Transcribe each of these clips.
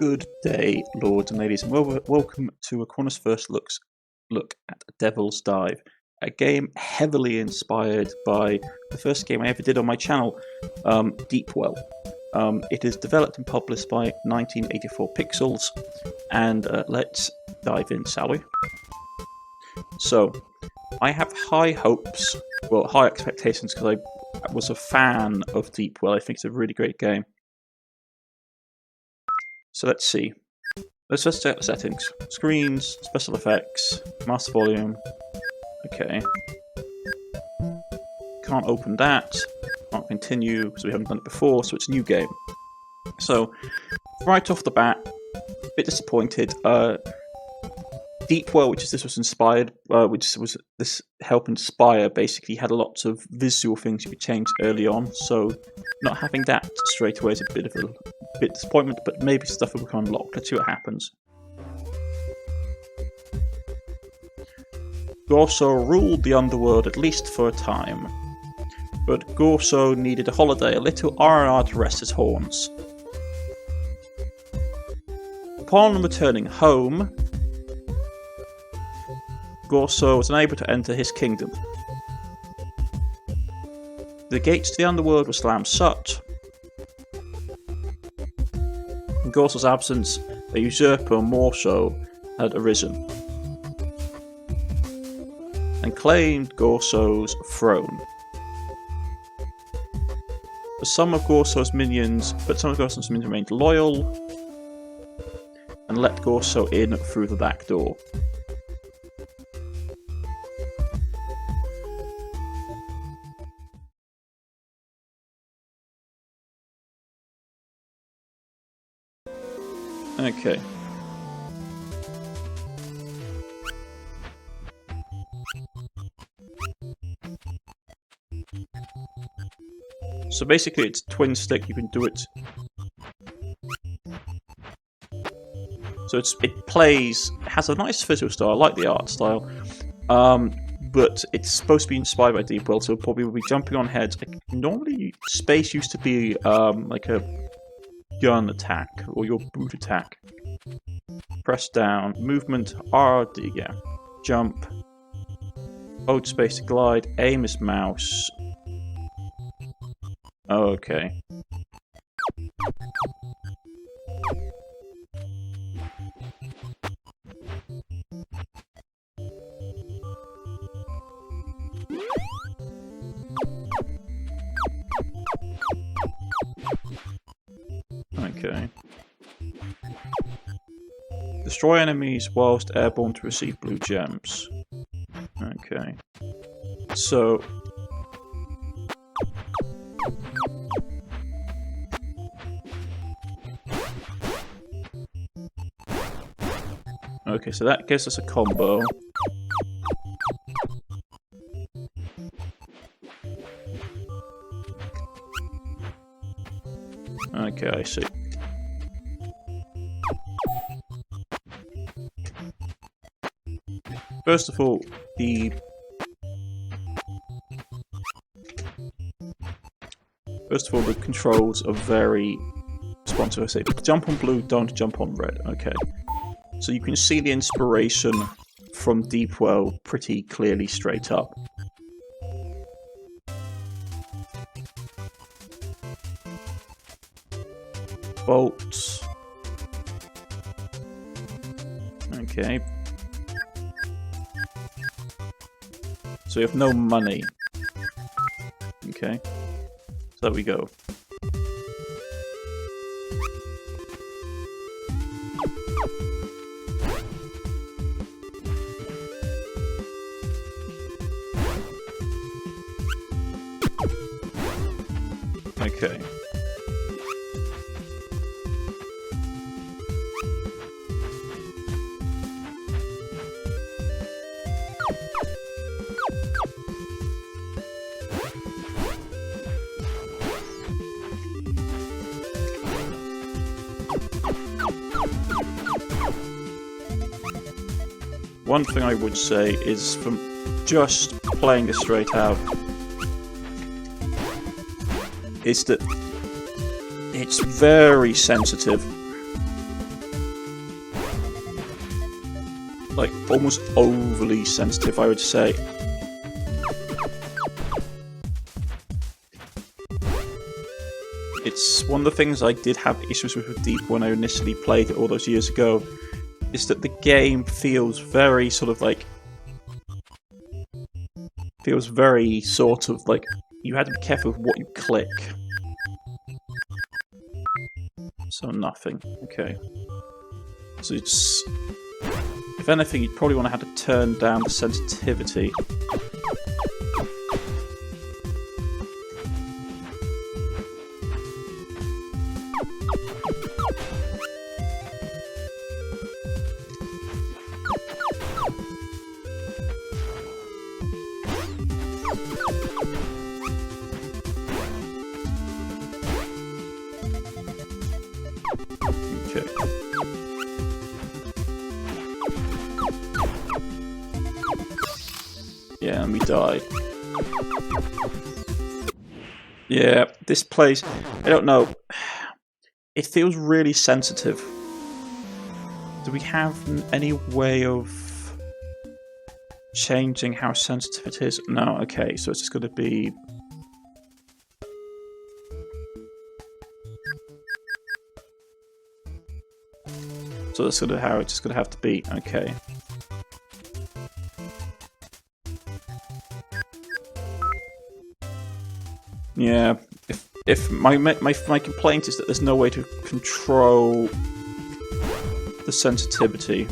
Good day, lords and ladies, and welcome to a Corner's first look at Devil's Dive, a game heavily inspired by the first game I ever did on my channel, Deepwell. It is developed and published by 1984 Pixels, and let's dive in, shall we? So, I have high hopes, well, high expectations, because I was a fan of Deepwell. I think it's a really great game. So let's see. Let's just check the settings. Screens, special effects, master volume. Okay. Can't open that. Can't continue because we haven't done it before, so it's a new game. So, right off the bat, a bit disappointed. Deepwell, which was inspired, this help inspire, basically had lots of visual things you could change early on. So, not having that straight away is a bit of a disappointment, but maybe stuff will become unlocked. Let's see what happens. Gorso ruled the underworld at least for a time, but Gorso needed a holiday, a little R&R to rest his horns. Upon returning home, Gorso was unable to enter his kingdom. The gates to the underworld were slammed shut. In Gorso's absence, a usurper Morso had arisen and claimed Gorso's throne. Some of Gorso's minions remained loyal and let Gorso in through the back door. Okay. So basically it's twin stick, you can do it. So it has a nice visual style, I like the art style. But it's supposed to be inspired by Deepwell, so probably will be jumping on heads. Normally space used to be like a gun attack, or your boot attack. Press down, movement, RD, yeah. Jump. Hold space to glide, aim is mouse. Okay. Okay. Destroy enemies whilst airborne to receive blue gems. Okay. So... okay, so that gives us a combo. Okay, I see. First of all, the controls are very responsive. I say, jump on blue, don't jump on red. Okay. So you can see the inspiration from Deepwell pretty clearly straight up. Bolts. Okay. So you have no money. Okay. So there we go. Okay. One thing I would say is, from just playing this straight out, is that it's very sensitive like almost overly sensitive, I would say. It's one of the things I did have issues with Deep when I initially played it all those years ago, is that the game feels very sort of like you had to be careful with what you click. So nothing. Okay. So it's, if anything, you'd probably want to have to turn down the sensitivity. Yeah, and we died. Yeah, this place, I don't know. It feels really sensitive. Do we have any way of changing how sensitive it is? No, okay, so it's just going to be... So that's sort of how it's just going to have to be, okay. Yeah, if my complaint is that there's no way to control the sensitivity.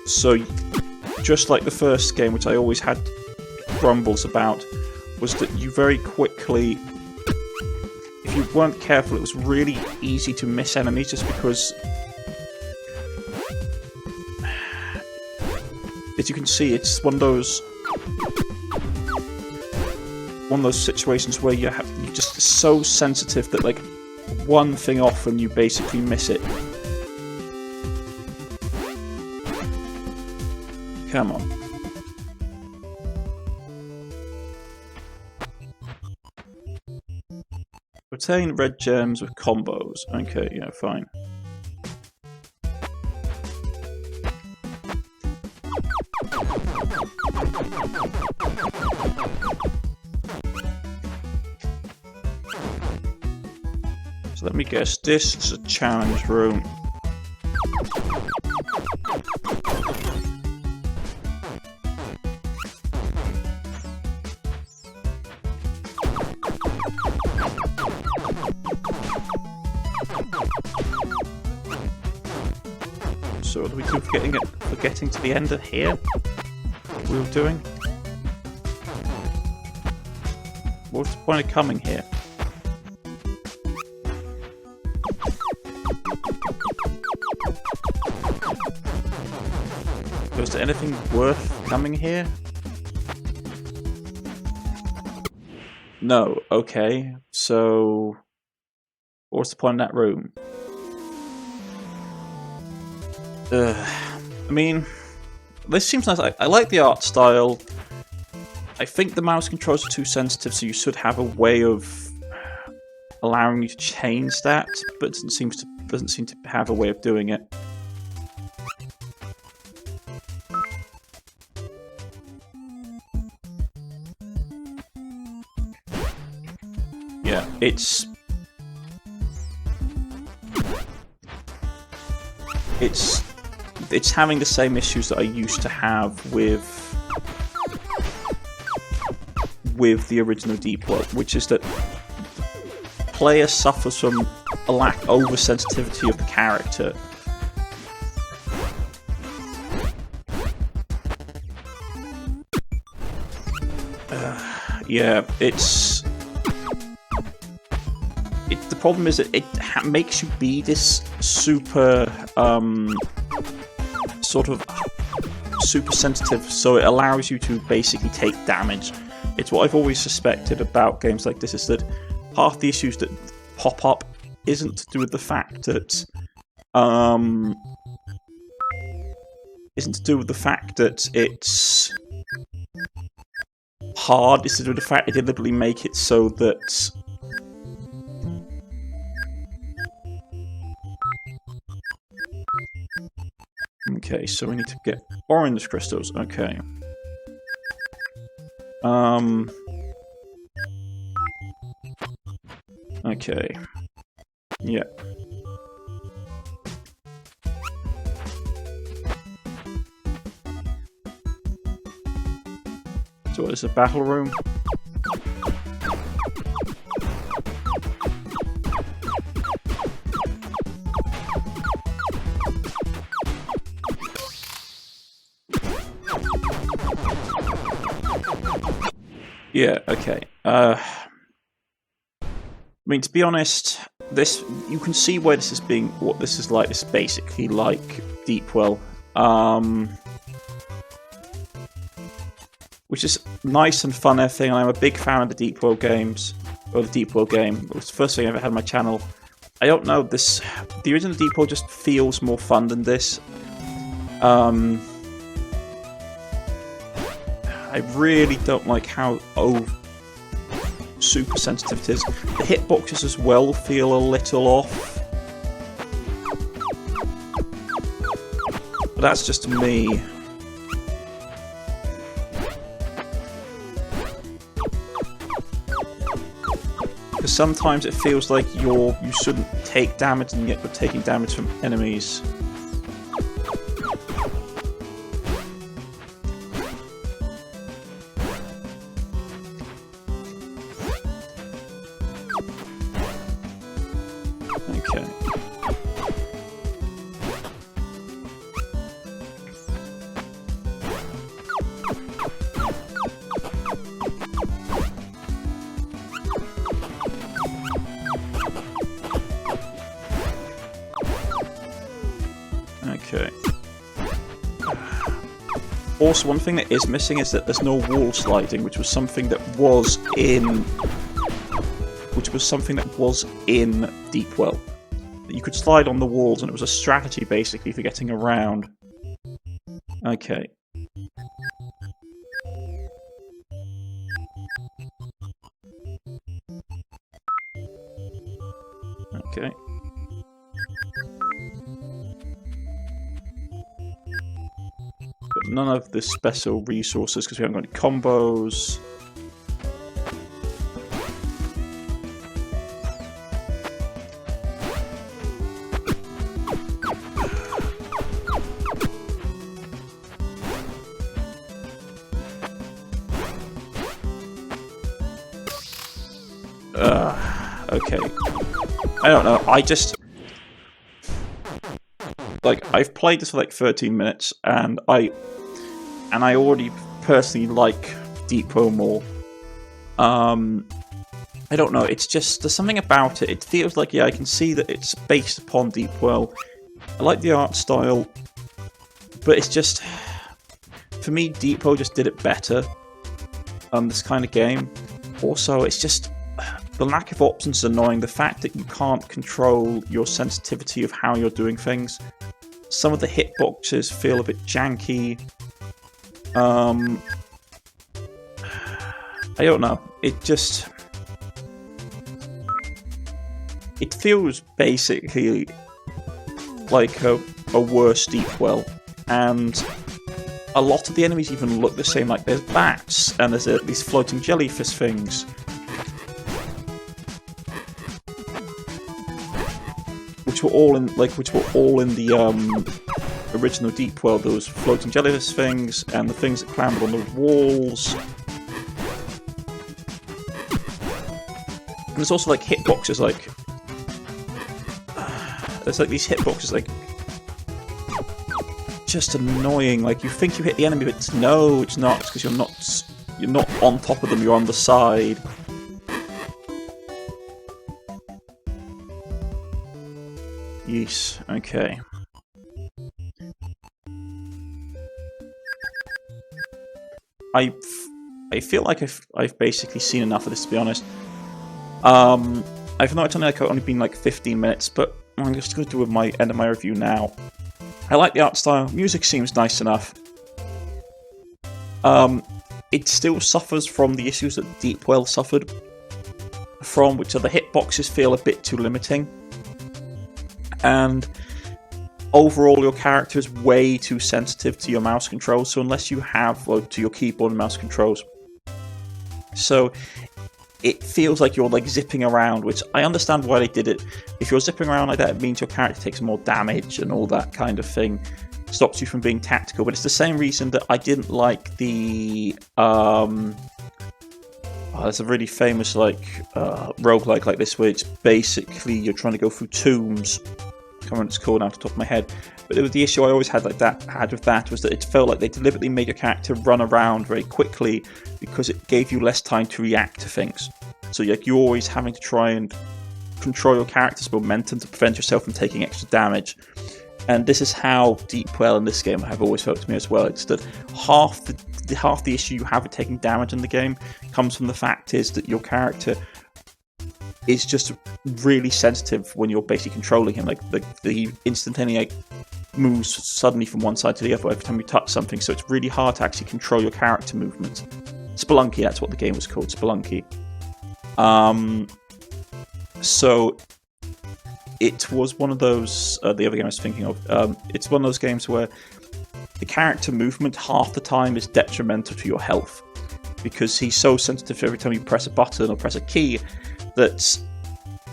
So, just like the first game, which I always had grumbles about, was that you very quickly, if you weren't careful, it was really easy to miss enemies just because, as you can see, it's one of those situations where you're just so sensitive that like one thing off and you basically miss it. Come on. Retain red gems with combos. Okay, yeah, fine. So let me guess, this is a challenge room. So what do we do for getting to the end of here? What we were doing? What's the point of coming here? Was there anything worth coming here? No, okay. So what's the point in that room? I mean, this seems nice. I like the art style. I think the mouse controls are too sensitive, so you should have a way of allowing you to change that, but it doesn't seem to have a way of doing it. Yeah, it's having the same issues that I used to have with the original Deep World, which is that the player suffers from a lack of oversensitivity of the character. Yeah, the problem is that it makes you be this super sort of super sensitive, so it allows you to basically take damage. It's what I've always suspected about games like this, is that half the issues that pop up isn't to do with the fact that it's hard. It's to do with the fact they deliberately make it so that Okay, so we need to get orange crystals. Okay. Okay. Yeah. So what is a battle room? Yeah, okay. I mean, to be honest, this you can see where this is being what this is like. It's basically like Deepwell, which is nice and fun. Everything. I'm a big fan of the Deepwell games, or the Deepwell game. It was the first thing I ever had on my channel. I don't know, the original Deepwell just feels more fun than this. I really don't like how super sensitive it is. The hitboxes as well feel a little off. But that's just me. Because sometimes it feels like you shouldn't take damage and yet you're taking damage from enemies. Okay. Okay. Also, one thing that is missing is that there's no wall sliding, which was something that was in Deepwell. You could slide on the walls, and it was a strategy basically for getting around. Okay. Okay. Got none of the special resources because we haven't got any combos. Okay. I don't know, I've played this for like 13 minutes, and I already personally like Deepwell more. I don't know, it's just, there's something about it, it feels like, yeah, I can see that it's based upon Deepwell. I like the art style, but it's just, for me, Deepwell just did it better, this kind of game. Also, it's just, the lack of options is annoying. The fact that you can't control your sensitivity of how you're doing things. Some of the hitboxes feel a bit janky. I don't know. It just... It feels basically like a worse Deepwell. And a lot of the enemies even look the same. Like, there's bats, and there's these floating jellyfish things. Which were all in the original Deepwell. Those floating jellyfish things and the things that clambered on the walls. And there's also like hitboxes, like there's like these hitboxes, like just annoying. Like you think you hit the enemy, but no, it's not, because you're not on top of them. You're on the side. Yes, okay. I feel like I've basically seen enough of this, to be honest. I've not only been like 15 minutes, but I'm just going to do my end of my review now. I like the art style. Music seems nice enough. It still suffers from the issues that Deepwell suffered from, which are the hitboxes feel a bit too limiting. And overall, your character is way too sensitive to your mouse controls. So unless you have, well, to your keyboard and mouse controls, so it feels like you're like zipping around, which I understand why they did it. If you're zipping around like that, it means your character takes more damage and all that kind of thing. Stops you from being tactical, but it's the same reason that I didn't like the there's a really famous like roguelike like this, where it's basically you're trying to go through tombs. I can't remember what it's called off the top of my head, but it was the issue I always had with that was that it felt like they deliberately made your character run around very quickly because it gave you less time to react to things. So like you're always having to try and control your character's momentum to prevent yourself from taking extra damage. And this is how Deepwell in this game have always felt to me as well. It's that half the issue you have with taking damage in the game comes from the fact is that your character is just really sensitive when you're basically controlling him. Like the instantaneous moves suddenly from one side to the other every time you touch something, so it's really hard to actually control your character movement. Spelunky, that's what the game was called, Spelunky. So it was one of those, the other game I was thinking of, it's one of those games where the character movement half the time is detrimental to your health, because he's so sensitive every time you press a button or press a key that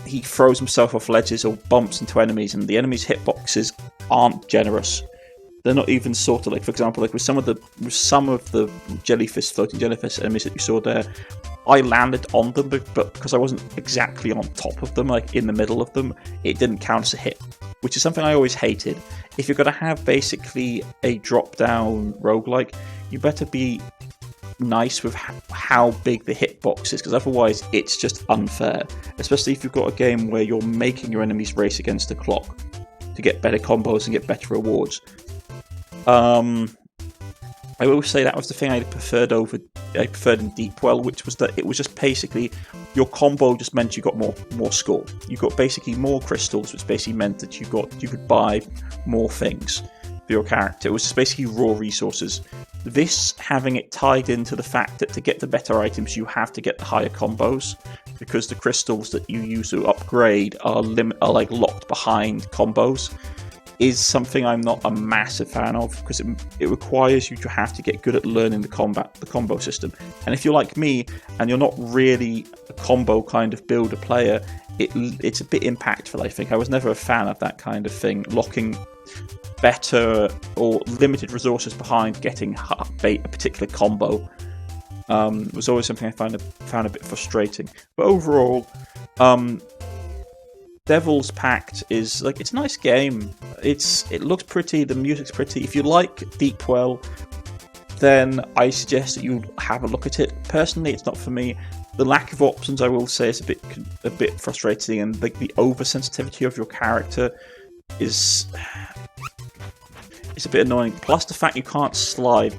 he throws himself off ledges or bumps into enemies, and the enemies' hitboxes aren't generous. They're not even sort of like, for example, like with some of the floating jellyfish enemies that you saw there, I landed on them, but because I wasn't exactly on top of them, like in the middle of them, it didn't count as a hit, which is something I always hated. If you're going to have basically a drop-down roguelike, you better be nice with how big the hitbox is, because otherwise it's just unfair, especially if you've got a game where you're making your enemies race against the clock to get better combos and get better rewards. I will say that was the thing I preferred in Deepwell, which was that it was just basically your combo just meant you got more score. You got basically more crystals, which basically meant that you could buy more things for your character. It was just basically raw resources. This having it tied into the fact that to get the better items you have to get the higher combos, because the crystals that you use to upgrade are like locked behind combos, is something I'm not a massive fan of, because it requires you to have to get good at learning the combo system. And if you're like me and you're not really a combo kind of builder player, it's a bit impactful, I think. I was never a fan of that kind of thing, locking better or limited resources behind getting a particular combo. Was always something I found a bit frustrating. But overall, Devil's Pact is like, it's a nice game. It looks pretty, the music's pretty. If you like Deepwell, then I suggest that you have a look at it. Personally, it's not for me. The lack of options, I will say, is a bit frustrating, and like the oversensitivity of your character is a bit annoying. Plus the fact you can't slide.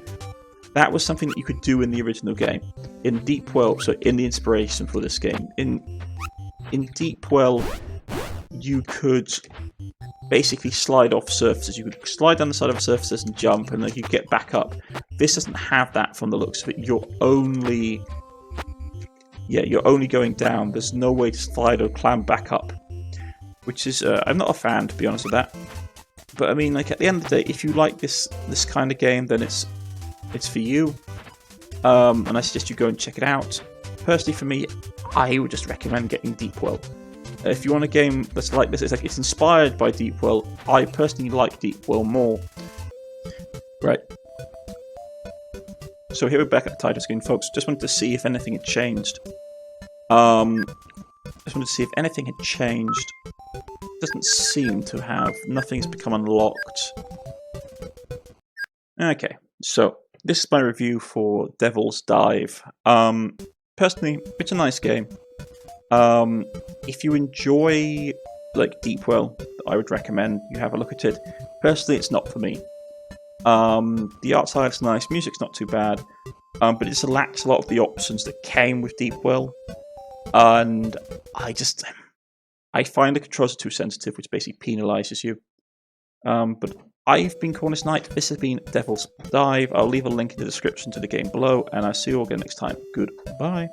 That was something that you could do in the original game. In Deepwell, so in the inspiration for this game, in Deepwell, you could basically slide off surfaces. You could slide down the side of surfaces and jump, and then you get back up. This doesn't have that from the looks of it. You're only going down. There's no way to slide or climb back up, which is I'm not a fan, to be honest with that. But I mean, like, at the end of the day, if you like this kind of game, then it's for you. And I suggest you go and check it out. Personally, for me, I would just recommend getting Deepwell. If you want a game that's like this, it's inspired by Deepwell. I personally like Deepwell more. Right. So here we're back at the title screen, folks. Just wanted to see if anything had changed. Doesn't seem to have. Nothing's become unlocked. Okay, so this is my review for Devil's Dive. Personally, it's a nice game. If you enjoy like Deepwell, I would recommend you have a look at it. Personally, it's not for me. The art style's nice, music's not too bad, but it just lacks a lot of the options that came with Deepwell, and I find the controls are too sensitive, which basically penalises you. But I've been Cornish-knight, this has been Devil's Dive. I'll leave a link in the description to the game below, and I'll see you all again next time. Goodbye.